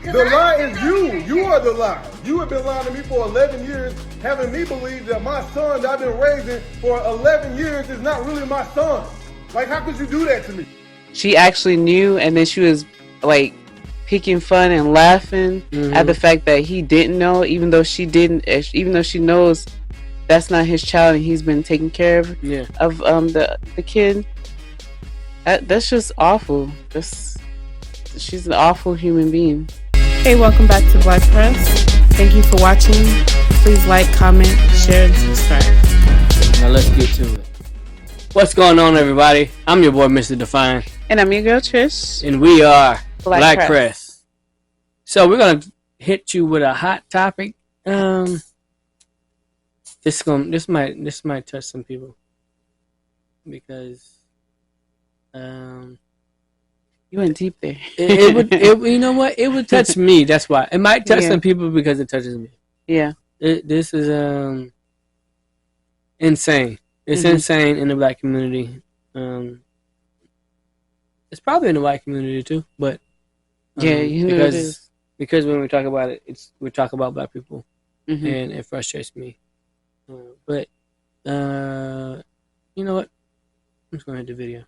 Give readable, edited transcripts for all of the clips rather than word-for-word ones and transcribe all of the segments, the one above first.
The lie is you. You are the lie. You have been lying to me for 11 years, having me believe that my son that I've been raising for 11 years is not really my son. Like, how could you do that to me? She actually knew, and then she was like picking fun and laughing at the fact that he didn't know, even though she didn't, even though she knows that's not his child and he's been taking care of the kid. That's just awful. She's an awful human being. Hey, welcome back to Black Press. Thank you for watching. Please like, comment, share, and subscribe. Now let's get to it. What's going on, everybody? I'm your boy, Mr. Defyned. And I'm your girl, Trish. And we are Black Press. So we're going to hit you with a hot topic. This might touch some people. Because you went deep there. You know what? It would touch me. That's why. It might touch some people because it touches me. Yeah. This is insane. It's insane in the black community. It's probably in the white community too, but because when we talk about it, we talk about black people, and it frustrates me. But you know what? I'm just gonna hit the video.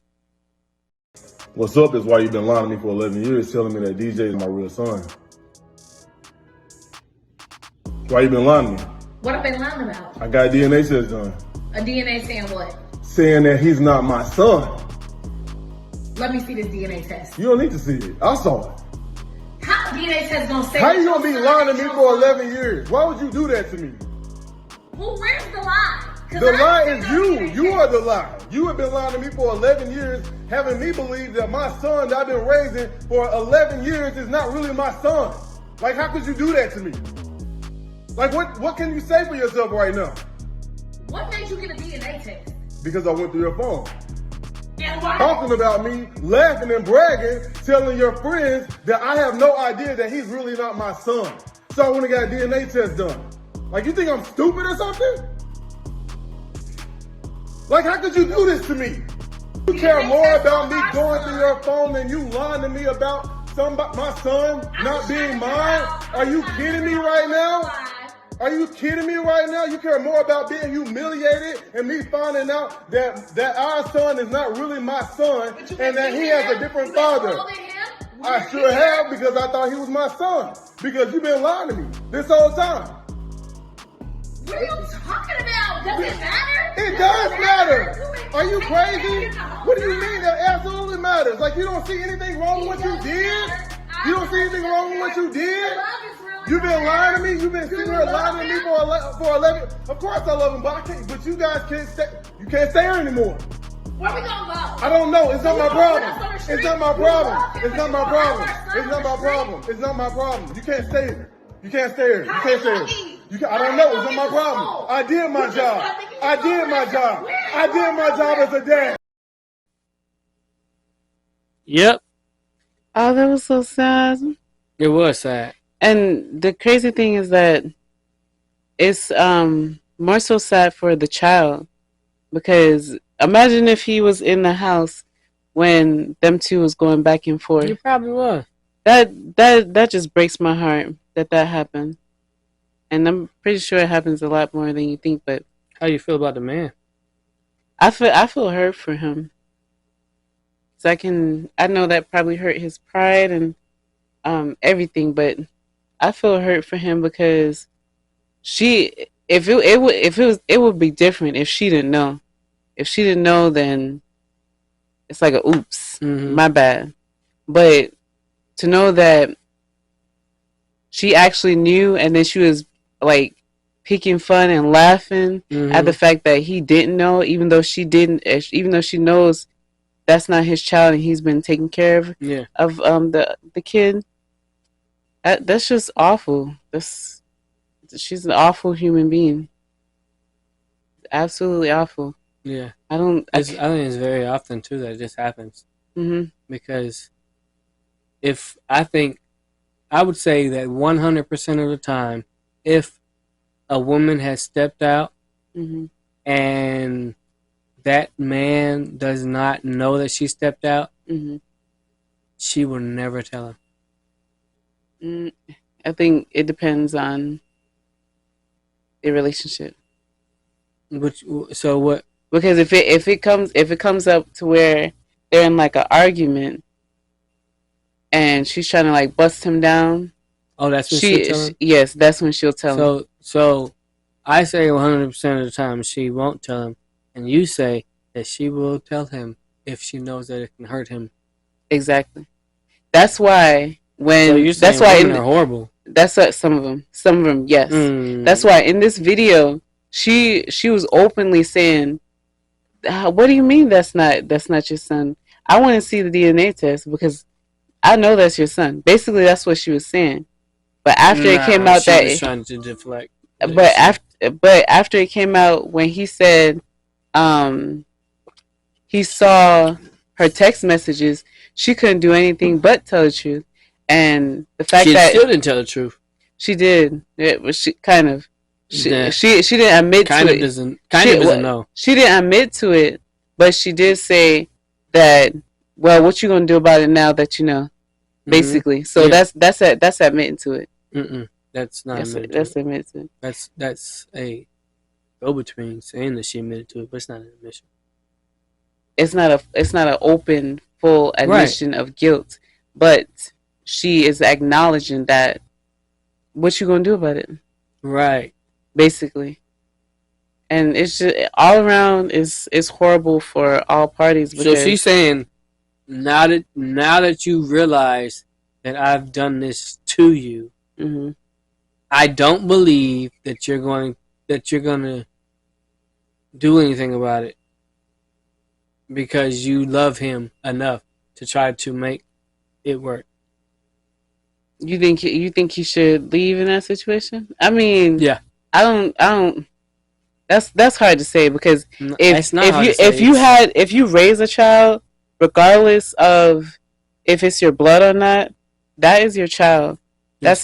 What's up is why you've been lying to me for 11 years, telling me that DJ is my real son. Why you been lying to me? What have been lying about? I got a DNA test done. A DNA saying what? Saying that he's not my son. Let me see this DNA test. You don't need to see it. I saw it. How DNA test gonna say? How you gonna be lying to me for 11 years? Why would you do that to me? Well, where's the lie? The lie is you. You are the lie. You have been lying to me for 11 years, having me believe that my son that I've been raising for 11 years is not really my son. Like, how could you do that to me? Like, what can you say for yourself right now? What made you get a DNA test? Because I went through your phone. And why? Talking about me, laughing and bragging, telling your friends that I have no idea that he's really not my son. So I went and got a DNA test done. Like, you think I'm stupid or something? Like, how could you do this to me? You care more about me going through your phone than you lying to me about my son not being mine? Are you kidding me right now? Are you kidding me right now? You care more about being humiliated and me finding out that our son is not really my son and that he has a different father. I sure have, because I thought he was my son. Because you've been lying to me this whole time. What are you talking about? Does it matter? It does matter. Are you crazy? What do you mean that absolutely matters? Like, you don't see anything wrong with what you did? You don't see anything wrong with what you did? You've been lying to me. You've been sitting here lying to me for 11. Of course I love him, but I can't. But you guys can't stay. You can't stay here anymore. Where we gonna go? I don't know. It's not my problem. It's not my problem. It's not my problem. It's not my problem. It's not my problem. You can't stay here. You can't stay here. You can't stay here. I don't know. It's not my problem. I did my job. I did my job. I did my job as a dad. Yep. Oh, that was so sad. It was sad. And the crazy thing is that it's more so sad for the child, because imagine if he was in the house when them two was going back and forth. He probably was. That just breaks my heart that happened. And I'm pretty sure it happens a lot more than you think. But how do you feel about the man? I feel hurt for him. So I know that probably hurt his pride and everything, but I feel hurt for him because it would be different if she didn't know. If she didn't know, then it's like a oops, my bad. But to know that she actually knew, and then she was like picking fun and laughing at the fact that he didn't know, even though she didn't, even though she knows that's not his child and he's been taking care of the kid. That's just awful. She's an awful human being. Absolutely awful. Yeah. I think it's very often too that this happens. Because I would say that 100% of the time, if a woman has stepped out and that man does not know that she stepped out, she will never tell him. I think it depends on the relationship. So what? Because if it comes up to where they're in like an argument and she's trying to like bust him down, Oh, that's what she'll tell him? yes, that's when she'll tell him. So I say 100% of the time she won't tell him, and you say that she will tell him if she knows that it can hurt him. Exactly. That's why when So you're saying women are horrible. That's what some of them, yes. That's why in this video she was openly saying, "What do you mean that's not your son? I want to see the DNA test because I know that's your son." Basically, that's what she was saying. But after it came out that was trying to deflect. But after it came out when he said he saw her text messages, she couldn't do anything but tell the truth. And the fact that she still didn't tell the truth. She did. It was she kind of. She didn't admit to it. Doesn't know. She didn't admit to it, but she did say that. Well, what you gonna do about it now that you know? Basically, so that's admitting to it. That's not. That's admitting to it. That's a go between saying that she admitted to it, but it's not an admission. It's not an open full admission of guilt, but she is acknowledging that. What you gonna do about it? Right. Basically. And it's just all around is horrible for all parties. So she's saying, now that you realize that I've done this to you, I don't believe that you're gonna do anything about it because you love him enough to try to make it work. You think he should leave in that situation? I mean, yeah. I don't. That's hard to say because if you raise a child, regardless of if it's your blood or not, that is your child. That's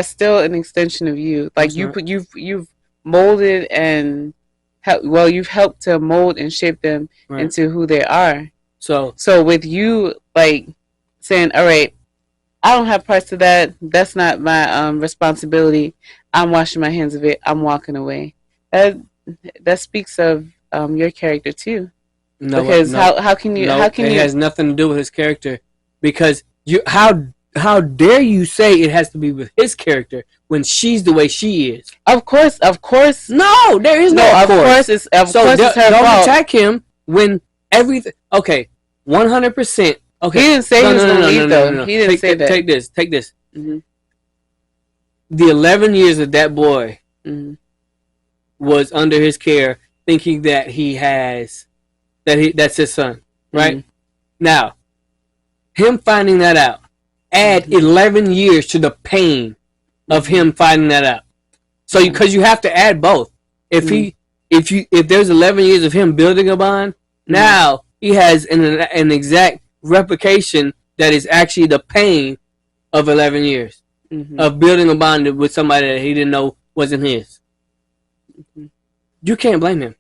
still an extension of you. Like you've molded and you've helped to mold and shape them into who they are. So with you like saying, all right, I don't have parts of that. That's not my responsibility. I'm washing my hands of it. I'm walking away. That speaks of your character too. No, because how can you? It has nothing to do with his character. Because how dare you say it has to be with his character when she's the way she is? Of course. No, there is no. Of course, it's her fault. Don't attack him when everything. Okay, 100%. Okay. He didn't say he was going to leave, though. No. He didn't say that. Take this. Mm-hmm. The 11 years of that boy was under his care, thinking that that's his son, right? Mm-hmm. Now, him finding that out, add 11 years to the pain of him finding that out. So, because you have to add both. If there's 11 years of him building a bond, now he has an exact replication that is actually the pain of 11 years of building a bond with somebody that he didn't know wasn't his. You can't blame him.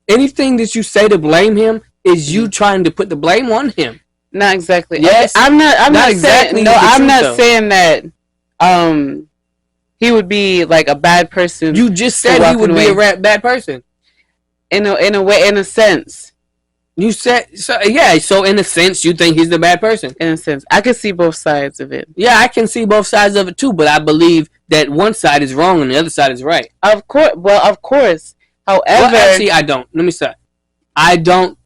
Anything that you say to blame him is you trying to put the blame on him. Not exactly. Yes, I'm not exactly. I'm not saying that he would be like a bad person. You just said he would be a bad person. In a way, in a sense. You said so. Yeah. So in a sense, you think he's the bad person. In a sense, I can see both sides of it. Yeah, I can see both sides of it too. But I believe that one side is wrong and the other side is right. Of course. Well, of course. However, actually, I don't. Let me start. I don't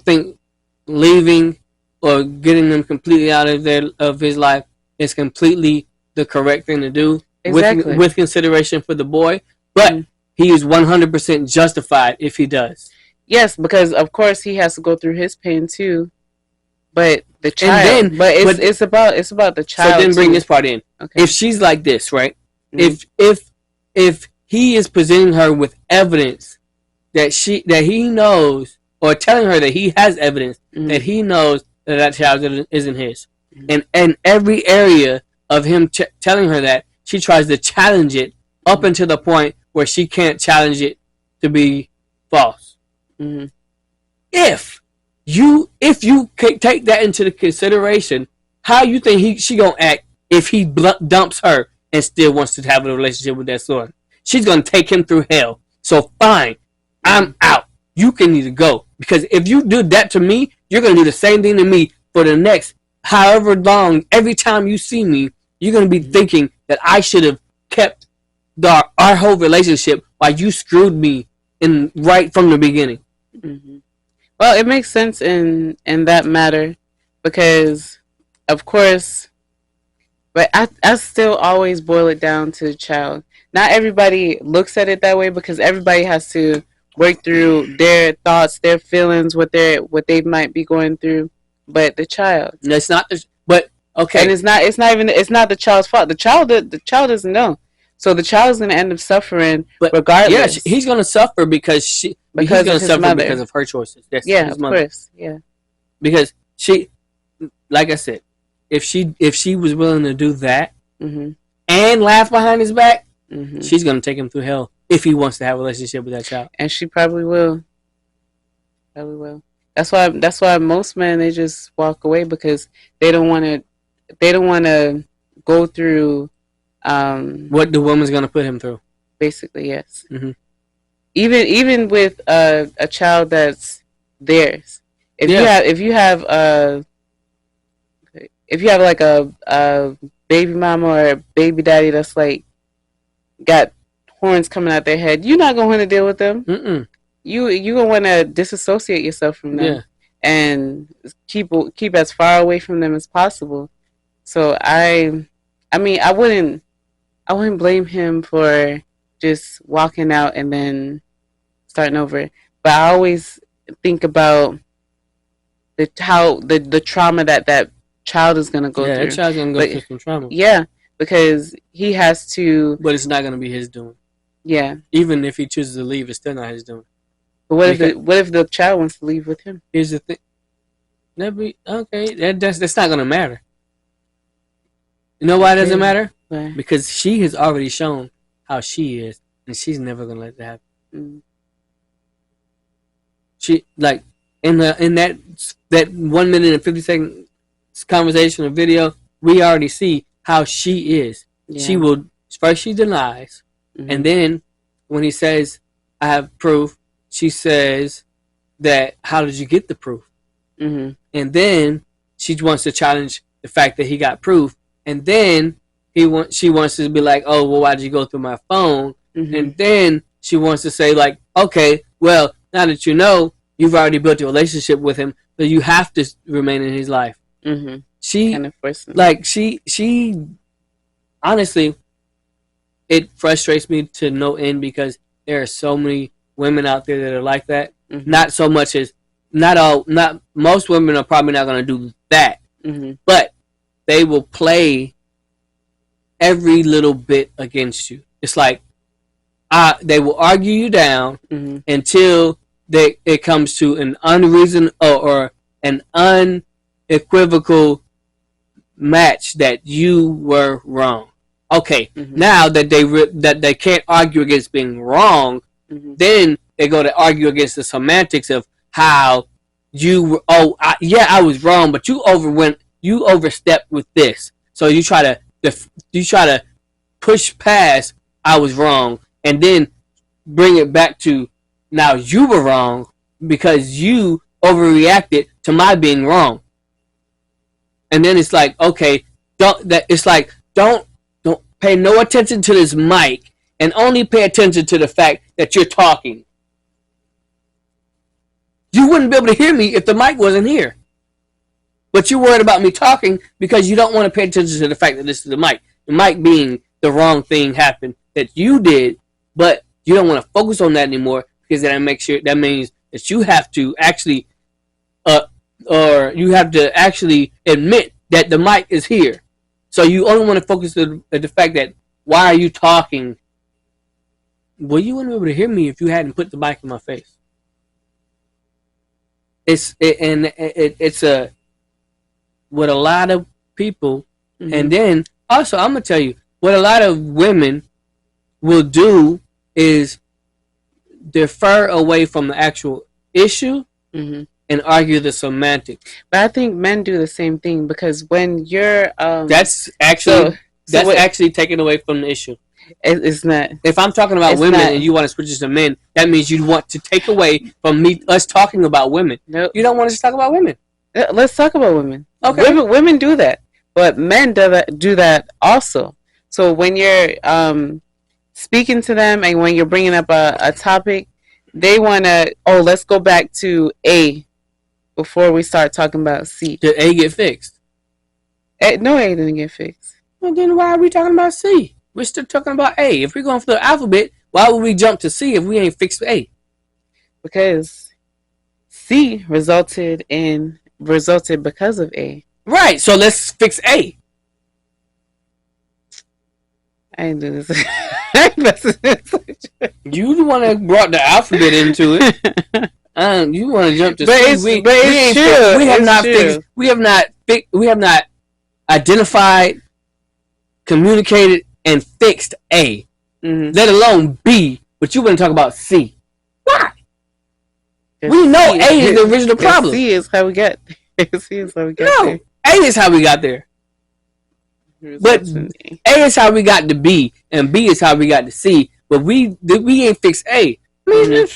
think leaving or getting them completely out of his life is completely the correct thing to do. Exactly. With consideration for the boy, but he is 100% justified if he does. Yes, because of course he has to go through his pain too. But the child, it's about the child. So then bring this part in. Okay. If she's like this, right? If he is presenting her with evidence that he knows, or telling her that he has evidence that he knows that child isn't his, and every area of him telling her that, she tries to challenge it up until the point where she can't challenge it to be false. If you take that into the consideration, how you think she gonna act if he dumps her and still wants to have a relationship with that son? She's gonna take him through hell. So fine, I'm out. You can need to go, because if you do that to me, you're gonna do the same thing to me for the next however long. Every time you see me, you're gonna be thinking that I should have kept our whole relationship while you screwed me in right from the beginning. Mm-hmm. Well, it makes sense in that matter, because of course, but I still always boil it down to the child. Not everybody looks at it that way, because everybody has to work through their thoughts, their feelings, what they might be going through. But the child, it's not. But okay, and it's not the child's fault. The child doesn't know, so the child is going to end up suffering. But regardless, yeah, he's going to suffer because he's going to suffer mother. Because of her choices. That's of course, yeah. Because she, like I said, if she was willing to do that and laugh behind his back, she's going to take him through hell if he wants to have a relationship with that child. And she probably will. Probably will. That's why most men, they just walk away, because they don't want to go through what the woman's going to put him through. Basically, yes. Mm-hmm. Even with a child that's theirs. If you have like a baby mama or a baby daddy that's like got horns coming out their head, you're not gonna want to deal with them. Mm-mm. You gonna want to disassociate yourself from them and keep as far away from them as possible. So I wouldn't blame him for just walking out and then starting over. But I always think about the trauma that child is gonna go through. Yeah, that child's gonna go through some trauma. Yeah, because he has to. But it's not gonna be his doing. Yeah. Even if he chooses to leave, it's still not his doing. But what if the child wants to leave with him? Here's the thing. That's not gonna matter. You know why it doesn't matter? Why? Because she has already shown how she is, and she's never gonna let that happen. Mm. She like in that 1 minute and 50-second conversation or video, we already see how she is. Yeah. She will first she denies, and then when he says, "I have proof," she says that, "How did you get the proof?" Mm-hmm. And then she wants to challenge the fact that he got proof, and then she wants to be like, "Oh, well, why did you go through my phone?" Mm-hmm. And then she wants to say like, "Okay, well, now that you know, you've already built a relationship with him, so you have to remain in his life." Mm-hmm. She honestly, it frustrates me to no end, because there are so many women out there that are like that. Mm-hmm. Not so much as not most women are probably not going to do that, but they will play every little bit against you. It's like they will argue you down until it comes to an unreasonable or an unequivocal match that you were wrong. Okay, now that they can't argue against being wrong, then they go to argue against the semantics of how you I was wrong, but you overstepped with this. So you try to push past I was wrong, and then bring it back to now you were wrong because you overreacted to my being wrong. And then it's like, okay, don't pay no attention to this mic and only pay attention to the fact that you're talking. You wouldn't be able to hear me if the mic wasn't here. But you're worried about me talking because you don't want to pay attention to the fact that this is the mic. The mic being the wrong thing happened that you did, but you don't want to focus on that anymore, because that means that you have to actually admit that the mic is here. So you only want to focus on the fact that, why are you talking? Well, you wouldn't be able to hear me if you hadn't put the mic in my face. It's what a lot of people, and then also I'm gonna tell you what a lot of women will do is defer away from the actual issue and and argue the semantics. But I think men do the same thing because when you're That's actually actually taken away from the issue. It's not. If I'm talking about women and you want to switch it to men, that means you want to take away from us talking about women. Nope. You don't want us to talk about women. Let's talk about women. Okay. Women do that, but men do that also. So when you're speaking to them and when you're bringing up a topic, they want to, let's go back to A before we start talking about C. Did A get fixed? No, A didn't get fixed. Well, then why are we talking about C? We're still talking about A. If we're going for the alphabet, why would we jump to C if we ain't fixed A? Because C resulted because of A. Right, so let's fix A. I didn't do this. You the one that brought the alphabet into it. You want to jump to C. It's true. We have not identified, communicated, and fixed A. Mm-hmm. Let alone B. But you want to talk about C. Why? We know A is the original problem. C is how we got. C is how we got No, there. A is how we got there. But A is how we got to B, and B is how we got to C. But we ain't fixed A. I mean,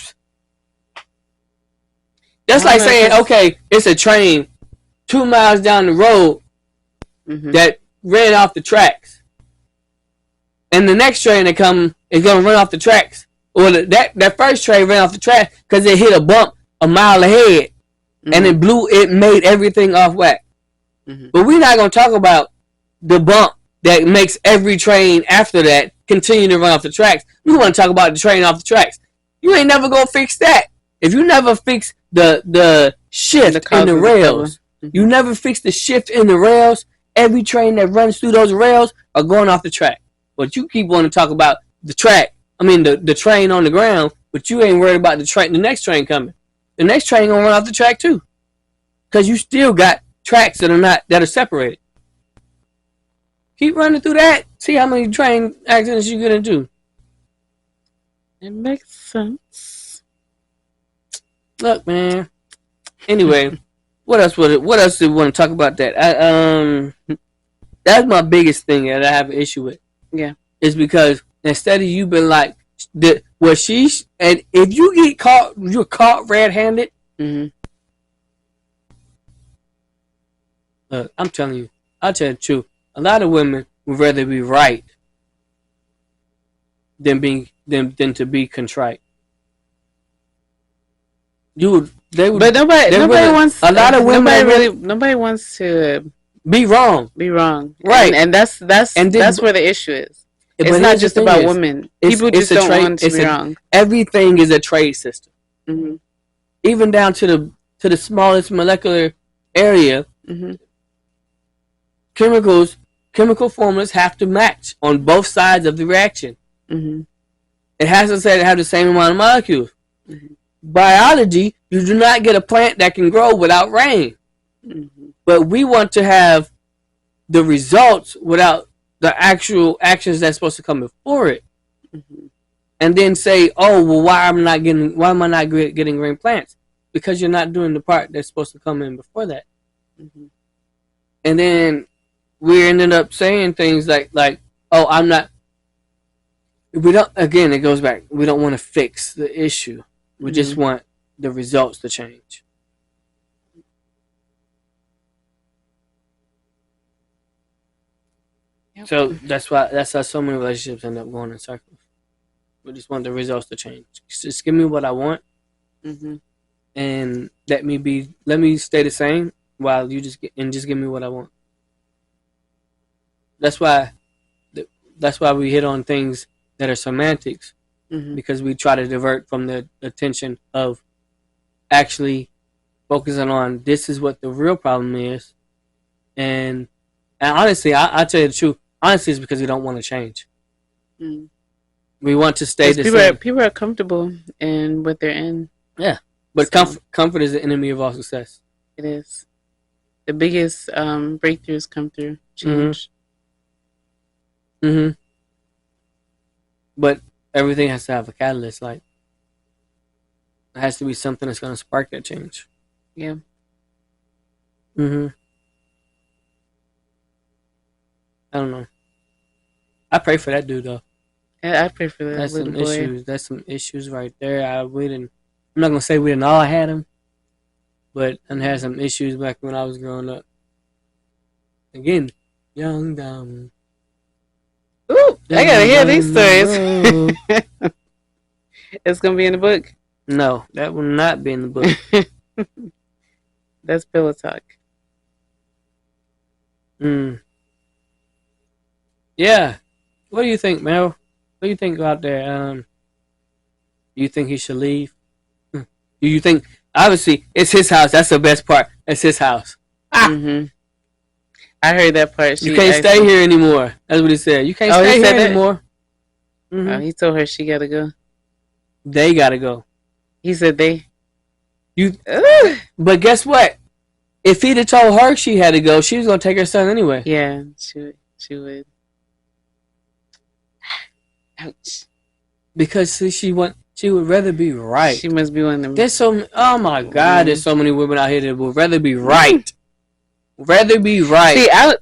that's like saying, okay, it's a train 2 miles down the road that ran off the tracks, and the next train that come is gonna run off the tracks. Or that first train ran off the track because it hit a bump a mile ahead, and it made everything off whack. But we're not gonna talk about the bump that makes every train after that continue to run off the tracks. We want to talk about the train off the tracks. You ain't never gonna fix that. If you never fix the shift in the rails, you never fix the shift in the rails, every train that runs through those rails are going off the track. But you keep wanting to talk about the track. I mean the train on the ground, but you ain't worried about the next train coming. The next train gonna run off the track too, because you still got tracks that are separated. Keep running through that. See how many train accidents you're gonna do. It makes sense. Look, man. Anyway, what else do we want to talk about that? That's my biggest thing that I have an issue with. Yeah. Is because instead of you being like, and if you get caught, you're caught red-handed. Look, I'm telling you, I'll tell you the truth. A lot of women would rather be right than to be contrite. But nobody wants. A lot of women nobody wants to be wrong. Right, and that's where the issue is. It's not just about women. People just don't want to be wrong. Everything is a trade system, even down to the smallest molecular area. Chemical formulas have to match on both sides of the reaction. It has to say they have the same amount of molecules. Biology, you do not get a plant that can grow without rain. But we want to have the results without the actual actions that's supposed to come before it. And then say, oh, well, why am I not getting green plants? Because you're not doing the part that's supposed to come in before that. And then we ended up saying things like, oh, I'm not. We don't. Again, it goes back. We don't want to fix the issue. We just want the results to change. Yep. So that's how so many relationships end up going in circles. We just want the results to change. Just give me what I want, and let me stay the same while you just give me what I want. That's why we hit on things that are semantics, because we try to divert from the attention of actually focusing on this is what the real problem is, and honestly, I tell you the truth. Honestly, it's because we don't want to change. We want to stay the same. People are comfortable in what they're in. Yeah, but comfort is the enemy of all success. It is. The biggest breakthroughs come through change. But everything has to have a catalyst. Like, it has to be something that's going to spark that change. Yeah. I don't know. I pray for that dude though. I pray for that That's little some boy. issues. That's some issues right there. I'm not gonna say we didn't all had them, but I had some issues back when I was growing up. Again, young dumb. Ooh, I gotta hear these stories. It's gonna be in the book. No, that will not be in the book. That's pillow talk. Yeah. What do you think, Mel? What do you think out there? Do you think he should leave? Do you think? Obviously, it's his house. That's the best part. It's his house. I heard that part. You can't stay here anymore. That's what he said. You can't stay here anymore. Oh, he told her she gotta go. They gotta go. He said they. But guess what? If he'd have told her she had to go, she was gonna take her son anyway. Yeah, she would. Ouch. Because she would rather be right. She must be one of them. There's oh my God, there's so many women out here that would rather be right. Rather be right. See, I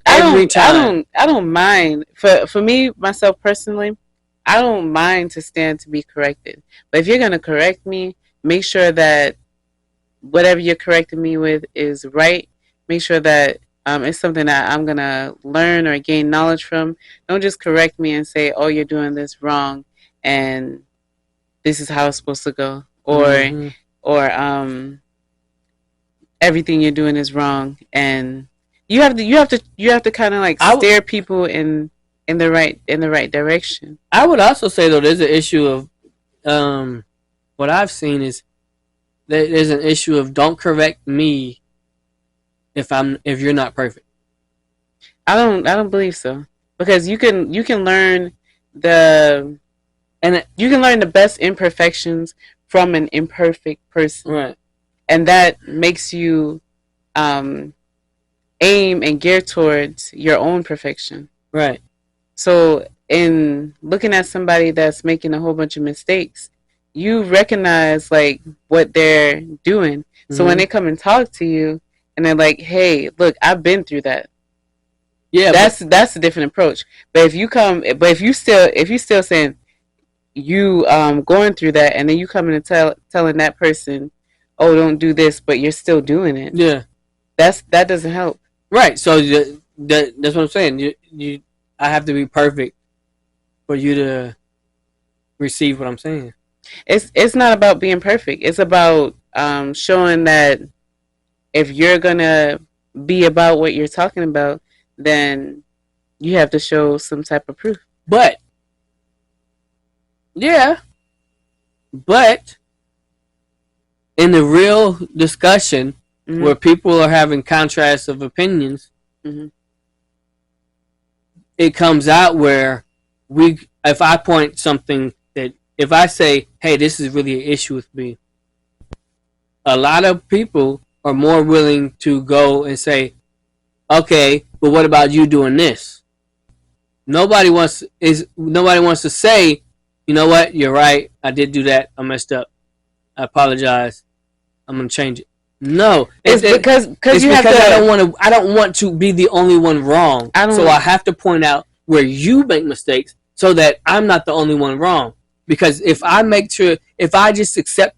don't mind. For me, myself personally, I don't mind to stand to be corrected. But if you're gonna correct me, make sure that whatever you're correcting me with is right. Make sure that it's something that I'm gonna learn or gain knowledge from. Don't just correct me and say, "Oh, you're doing this wrong," and this is how it's supposed to go, or everything you're doing is wrong, and you have to kind of like steer people in the right direction. I would also say though, there's an issue of what I've seen is there's an issue of don't correct me if you're not perfect. I don't believe so, because you can learn the best imperfections from an imperfect person, right? And that makes you aim and gear towards your own perfection, right? So in looking at somebody that's making a whole bunch of mistakes, you recognize like what they're doing. So when they come and talk to you and they're like, "Hey, look, I've been through that." Yeah, that's a different approach. But if you still saying you going through that, and then you come in and telling that person, "Oh, don't do this," but you're still doing it. Yeah, that doesn't help. Right. So that's what I'm saying. I have to be perfect for you to receive what I'm saying. It's not about being perfect. It's about showing that if you're gonna be about what you're talking about, then you have to show some type of proof. But in the real discussion where people are having contrasts of opinions, it comes out where if I point something that, if I say, "Hey, this is really an issue with me," a lot of people are more willing to go and say, "Okay, but what about you doing this?" Nobody wants to say, "You know what? You're right. I did do that. I messed up. I apologize. I'm gonna change it." No, it's because I don't want to be the only one wrong. So I have to point out where you make mistakes so that I'm not the only one wrong. Because if I just accept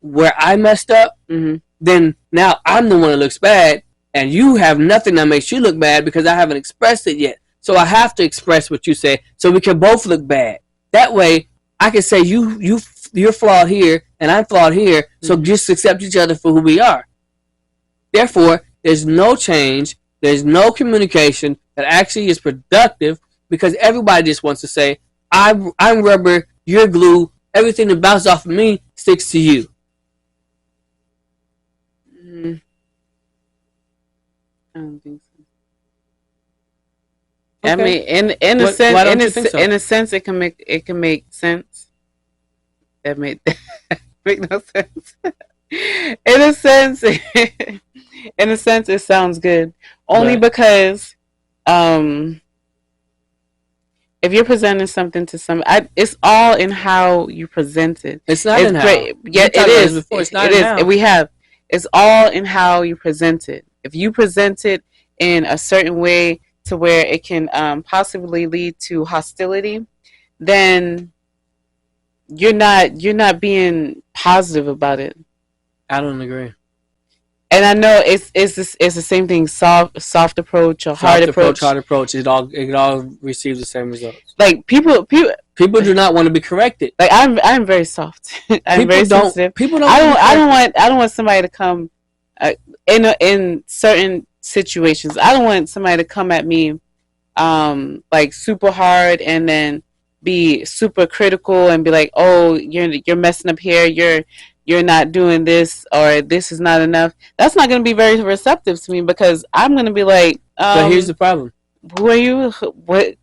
where I messed up, then now I'm the one that looks bad, and you have nothing that makes you look bad because I haven't expressed it yet. So I have to express what you say so we can both look bad. That way I can say you're flawed here and I'm flawed here, so just accept each other for who we are. Therefore, there's no change, there's no communication that actually is productive, because everybody just wants to say, I'm rubber, you're glue, everything that bounces off of me sticks to you. I don't think so. Okay. I mean, in a sense, it can make sense. That make no sense. In a sense, it sounds good. Only because, if you're presenting something to somebody, it's all in how you present it. It's not in how. Yeah, it is. It's not in how. It's all in how you present it. If you present it in a certain way to where it can possibly lead to hostility, then you're not being positive about it. I don't agree. And I know it's the same thing. Soft approach or hard approach. Hard approach. It all receives the same results. Like people do not want to be corrected. Like I'm very soft. I'm very sensitive. People don't. I don't want somebody to come in certain situations. I don't want somebody to come at me like super hard and then be super critical and be like, oh, you're messing up here. You're not doing this, or this is not enough. That's not going to be very receptive to me, because I'm going to be like, but here's the problem. Who are you? What?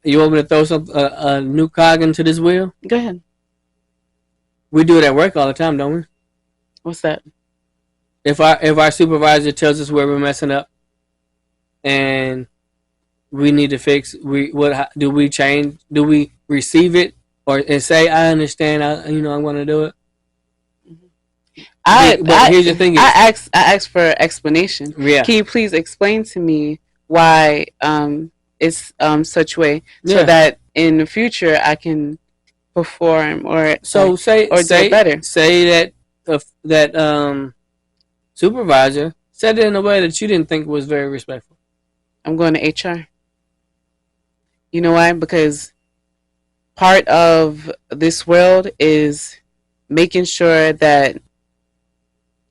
You want me to throw a new cog into this wheel? Go ahead. We do it at work all the time, don't we? What's that? If our supervisor tells us where we're messing up, and we need to fix, do we change? Do we receive it and say, I understand, I'm going to do it? But here's the thing: I asked for explanation. Yeah. Can you please explain to me why it's such way, so that in the future I can perform or do it better? Say that supervisor said it in a way that you didn't think was very respectful. I'm going to HR. You know why? Because part of this world is making sure that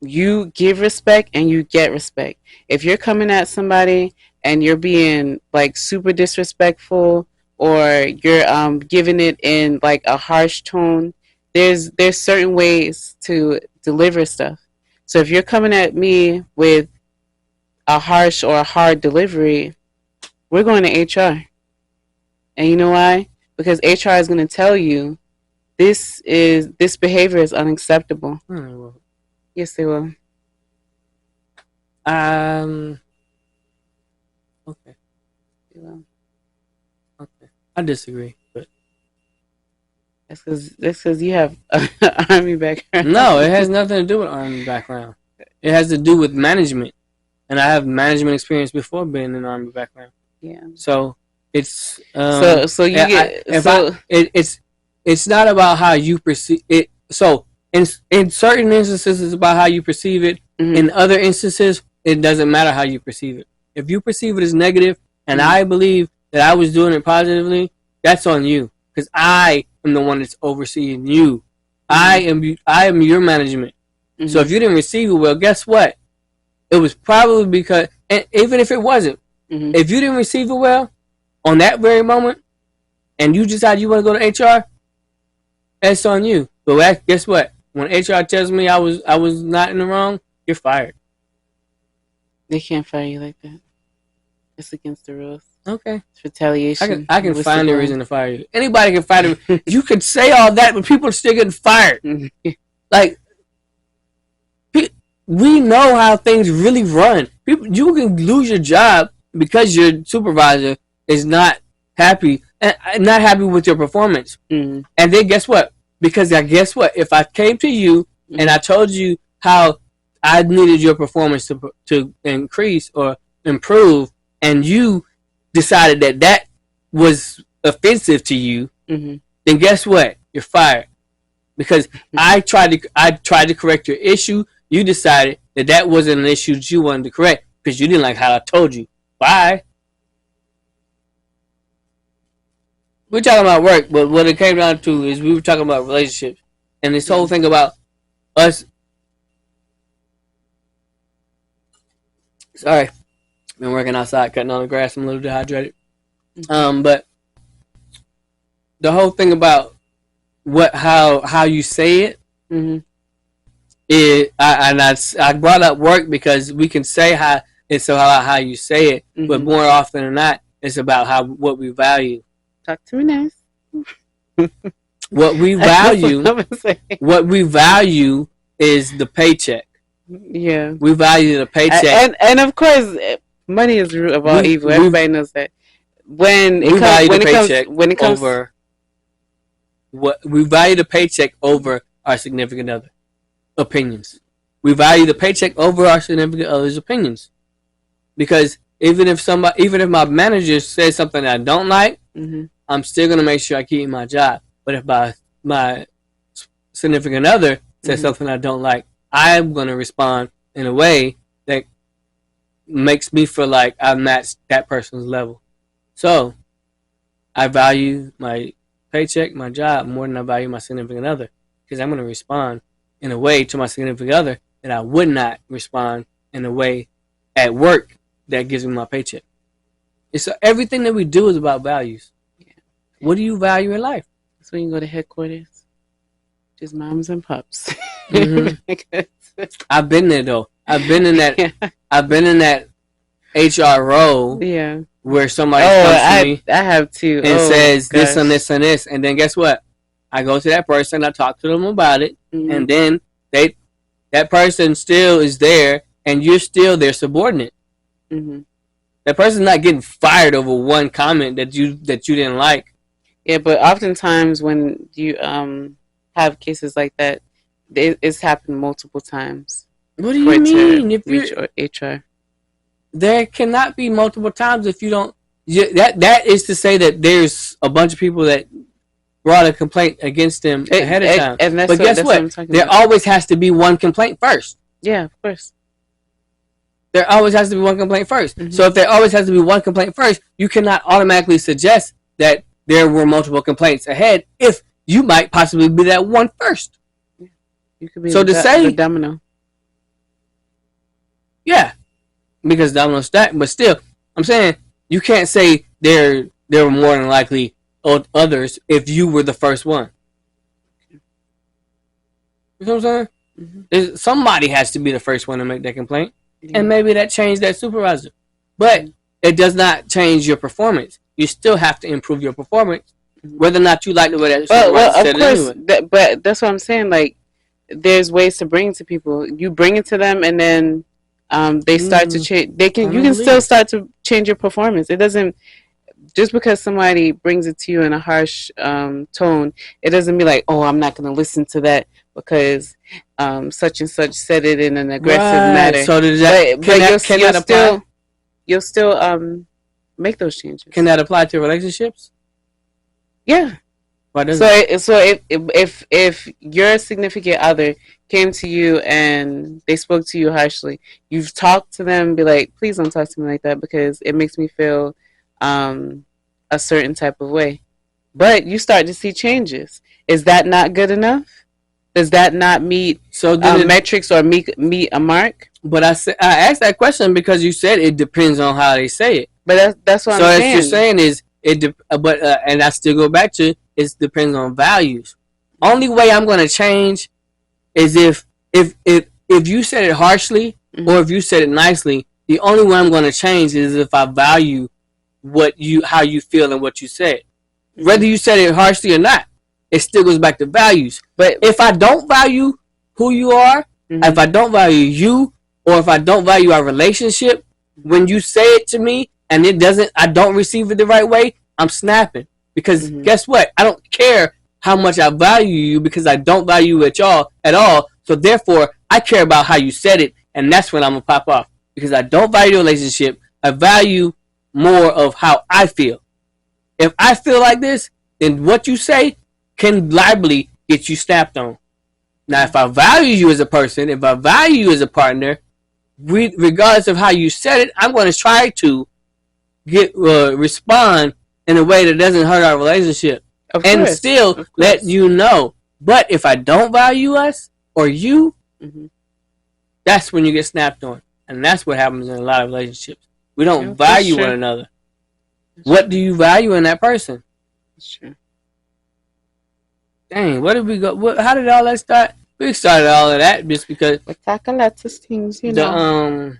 you give respect and you get respect. If you're coming at somebody and you're being like super disrespectful, or you're giving it in like a harsh tone, there's certain ways to deliver stuff. So if you're coming at me with a harsh or a hard delivery, we're going to HR. And you know why? Because HR is going to tell you this behavior is unacceptable. Yes, they will. Okay. They will. Okay. I disagree, but that's because you have an Army background. No, it has nothing to do with Army background. It has to do with management, and I have management experience before being in an Army background. Yeah. So it's it's not about how you perceive it. So in certain instances, it's about how you perceive it. Mm-hmm. In other instances, it doesn't matter how you perceive it. If you perceive it as negative, and I believe that I was doing it positively, that's on you, because I am the one that's overseeing you. I am your management. Mm-hmm. So if you didn't receive it well, guess what? It was probably because, and even if it wasn't, if you didn't receive it well on that very moment, and you decide you want to go to HR, that's on you. But guess what? When HR tells me I was not in the wrong, you're fired. They can't fire you like that. It's against the rules. Okay. It's retaliation. I can find a reason to fire you. Anybody can fire you. You could say all that, but people are still getting fired. Like, we know how things really run. You can lose your job because your supervisor is not happy and not happy with your performance. And then guess what? Because guess what? If I came to you and I told you how I needed your performance to increase or improve, and you decided that was offensive to you, then guess what? You're fired. Because I tried to correct your issue. You decided that wasn't an issue that you wanted to correct because you didn't like how I told you. Bye. We're talking about work, but what it came down to is we were talking about relationships. And this whole thing about us. Sorry. Been working outside, cutting on the grass. I'm a little dehydrated. But the whole thing about how you say it, I brought up work because we can say how you say it, but more often than not, it's about what we value. Talk to me nice. What we value is the paycheck. Yeah, we value the paycheck, and of course, money is the root of all evil. Everybody knows that. When it comes over what we value the paycheck over our significant other opinions. we value the paycheck over our significant other's opinions. Because even if my manager says something I don't like, I'm still gonna make sure I keep my job. But if my significant other says something I don't like, I'm gonna respond in a way that makes me feel like I've matched that person's level. So I value my paycheck, my job, more than I value my significant other, because I'm gonna respond in a way to my significant other that I would not respond in a way at work that gives me my paycheck. It's everything that we do is about values. Yeah. What do you value in life? So you can go to headquarters. Just moms and pups. I've been there though. I've been in that. Yeah. I've been in that HR role. Yeah. Where somebody comes to me. I have too. And says this and this and this, and then guess what? I go to that person. I talk to them about it, and then that person still is there, and you're still their subordinate. That person's not getting fired over one comment that you didn't like. Yeah, but oftentimes when you have cases like that, it's happened multiple times. What do you mean? If you're HR, there cannot be multiple times if you don't. That is to say that there's a bunch of people that brought a complaint against them ahead of time. But guess what? There always has to be one complaint first. Yeah, of course. There always has to be one complaint first. So if there always has to be one complaint first, you cannot automatically suggest that there were multiple complaints ahead if you might possibly be that one first. You could be the domino. Yeah, because domino stack. But still, I'm saying you can't say there were more than likely others if you were the first one. You know what I'm saying? Somebody has to be the first one to make that complaint. And maybe that changed that supervisor. But it does not change your performance. You still have to improve your performance, whether or not you like the way that supervisor said it anyway. But that's what I'm saying. Like, there's ways to bring it to people. You bring it to them, and then they start to change. You can still start to change your performance. It doesn't, just because somebody brings it to you in a harsh tone, it doesn't be like, oh, I'm not going to listen to that because such and such said it in an aggressive manner. So does that, you'll still make those changes. Can that apply to relationships? Yeah. Why doesn't it? So if your significant other came to you and they spoke to you harshly, you've talked to them, be like, please don't talk to me like that because it makes me feel a certain type of way. But you start to see changes. Is that not good enough? Does that not meet metrics or meet a mark? But I asked that question because you said it depends on how they say it. But that's what I'm saying. So what you're saying is and I still go back to it depends on values. Only way I'm going to change is if you said it harshly or if you said it nicely. The only way I'm going to change is if I value how you feel and what you said. Whether you said it harshly or not, it still goes back to values. But if I don't value who you are, if I don't value you, or if I don't value our relationship, when you say it to me and I don't receive it the right way, I'm snapping. Because guess what? I don't care how much I value you because I don't value it at all. So therefore, I care about how you said it, and that's when I'm going to pop off. Because I don't value the relationship. I value more of how I feel. If I feel like this, then what you say can liably get you snapped on. Now, if I value you as a person, if I value you as a partner, regardless of how you said it, I'm going to try to respond in a way that doesn't hurt our relationship. And still let you know. But if I don't value us or you, that's when you get snapped on. And that's what happens in a lot of relationships. We don't value one another. What do you value in that person? That's true. Dang, where did we go? How did all that start? We started all of that just because we talk a lot of things, you know.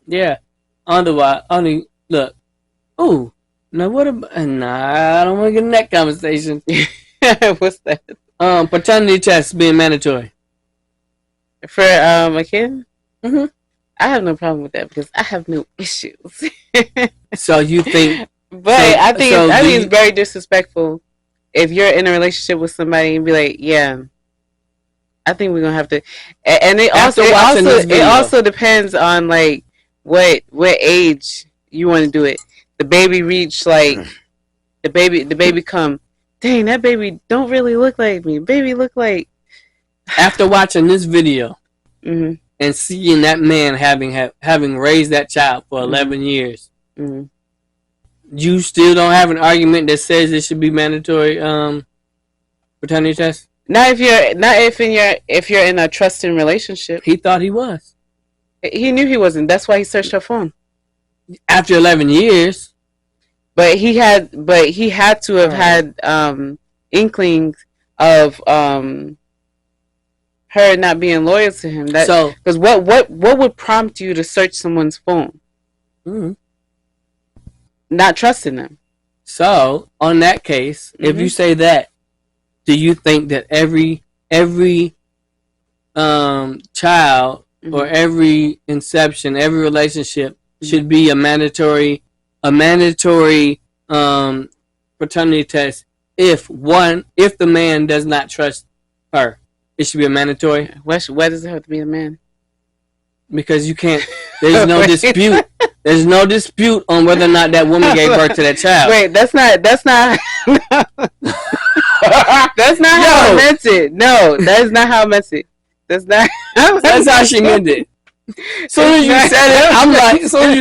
Yeah. Only look. Ooh. Now what about? Nah, I don't want to get in that conversation. What's that? Paternity tests being mandatory for a kid. I have no problem with that because I have no issues. So you think? But I think it's very disrespectful if you're in a relationship with somebody and be like, yeah, I think we're gonna have to, and After watching this video. it also depends on like what age you want to do it. The baby reach like the baby come. Dang, that baby don't really look like me. Baby look like. After watching this video Mm-hmm. and seeing that man having raised that child for 11 years, Mm-hmm. you still don't have an argument that says it should be mandatory paternity test? Not if you're in a trusting relationship. He thought he was. He knew he wasn't. That's why he searched her phone. After 11 years. But he had to have had inklings of her not being loyal to him. Because what would prompt you to search someone's phone? Mm-hmm. Not trusting them. So on that case, if you say that, do you think that every child or every inception, every relationship should be a mandatory paternity test if the man does not trust her? It should be a mandatory. Why does it have to be a man? Because you can't. There's no dispute. There's no dispute on whether or not that woman gave birth to that child. Wait, that's not. That's not how I meant it. No, that is not how I meant it. That's not. That's how she meant it. Soon as you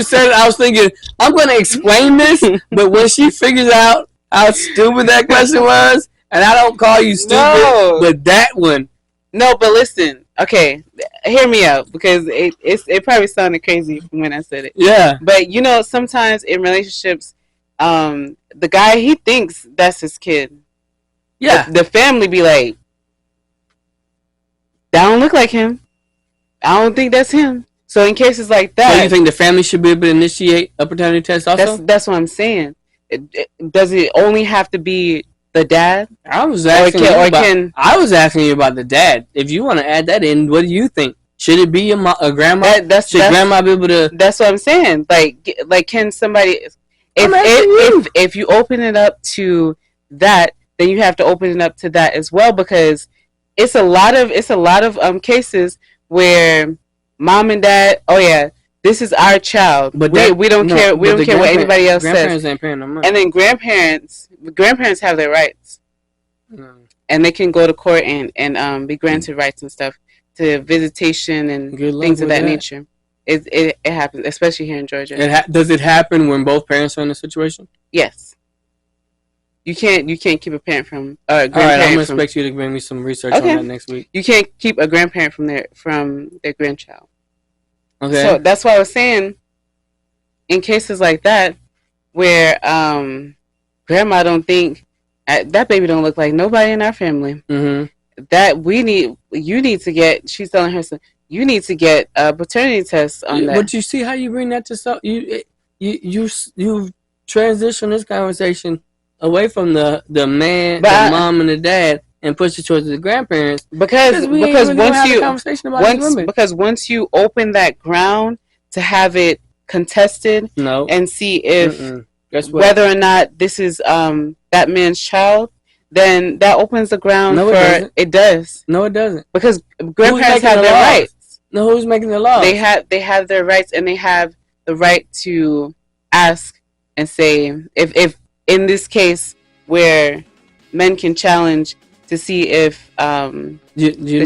said it, I was thinking, I'm going to explain this, but when she figures out how stupid that question was, and I don't call you stupid, but that one. No, but listen. Okay, hear me out because it probably sounded crazy when I said it. Yeah. But you know, sometimes in relationships, the guy he thinks that's his kid. Yeah. The family be like, that don't look like him. I don't think that's him. So in cases like that, so you think the family should be able to initiate a paternity test also? That's what I'm saying. Does it only have to be the dad? I was asking you about the dad. If you want to add that in, what do you think? Should it be a grandma? Should grandma be able to? That's what I'm saying. Like can somebody? If you open it up to that, then you have to open it up to that as well, because it's a lot of cases where mom and dad, oh yeah, this is our child, but we don't care. We don't care what anybody else says. Ain't paying no money. And then grandparents have their rights, and they can go to court and be granted rights and stuff to visitation and things of that nature. It happens, especially here in Georgia. Does it happen when both parents are in a situation? Yes. You can't keep a parent from All right, I'm gonna expect you to bring me some research on that next week. You can't keep a grandparent from their grandchild. Okay. So that's why I was saying, in cases like that, where grandma don't think that baby don't look like nobody in our family, that you need to get. She's telling her son, you need to get a paternity test on that. But you see how you bring that to you transition this conversation away from the man, the mom, and the dad, and push it towards the grandparents. Because once you open that ground to have it contested and see if whether or not this is that man's child, then that opens the ground it does. No, it doesn't. Because grandparents have their rights. No, who's making the law? They have their rights, and they have the right to ask and say if in this case where men can challenge to see if the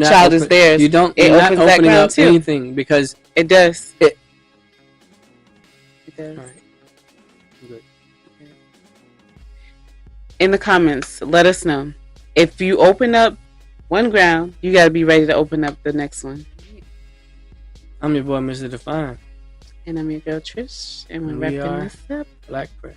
child is theirs. You're not opening up anything because it does. It does. All right. Good. In the comments, let us know. If you open up one ground, you gotta be ready to open up the next one. I'm your boy, Mr. Defyned. And I'm your girl Trish, and we're wrapping this up. Black Press.